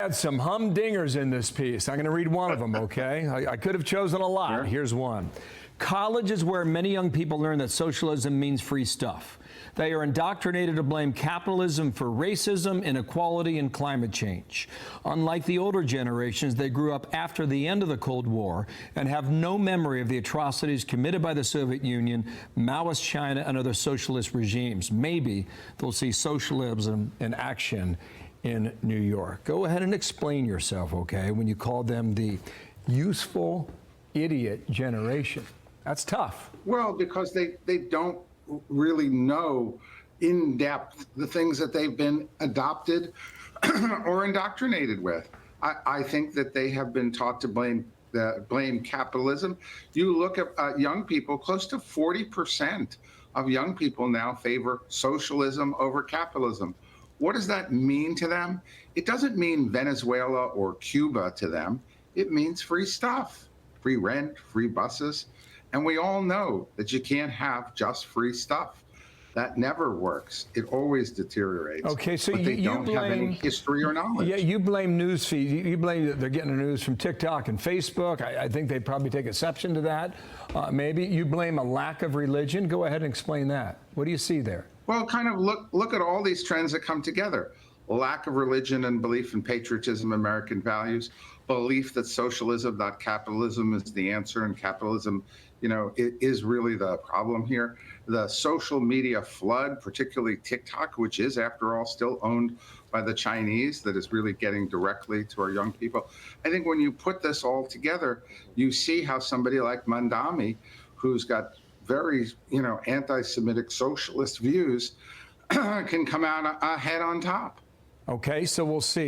Had some humdingers in this piece. I'm going to read one of them, okay? I could have chosen a lot. Sure. Here's one. College is where many young people learn that socialism means free stuff. They are indoctrinated to blame capitalism for racism, inequality, and climate change. Unlike the older generations, they grew up after the end of the Cold War and have no memory of the atrocities committed by the Soviet Union, Maoist China, and other socialist regimes. Maybe they'll see socialism in action in New York. Go ahead and explain yourself, okay, when you call them the useful idiot generation. That's tough. Well, because they don't really know in depth the things that they've been adopted or indoctrinated with. I think that they have been taught to blame capitalism. You look at young people, close to 40% of young people now favor socialism over capitalism. What does that mean to them? It doesn't mean Venezuela or Cuba to them. It means free stuff, free rent, free buses. And we all know that you can't have just free stuff. That never works. It always deteriorates. Okay, so but they you don't blame, have any history or knowledge. Yeah, you blame news feeds. You blame that they're getting the news from TikTok and Facebook. I think they'd probably take exception to that. Maybe you blame a lack of religion. Go ahead and explain that. What do you see there? Well, kind of look at all these trends that come together. Lack of religion and belief in patriotism, American values, belief that socialism, not capitalism, is the answer, and capitalism, it is really the problem here. The social media flood, particularly TikTok, which is, after all, still owned by the Chinese, that is really getting directly to our young people. I think when you put this all together, you see how somebody like Mamdani, who's got very, anti-Semitic socialist views, can come out ahead on top. Okay, so we'll see.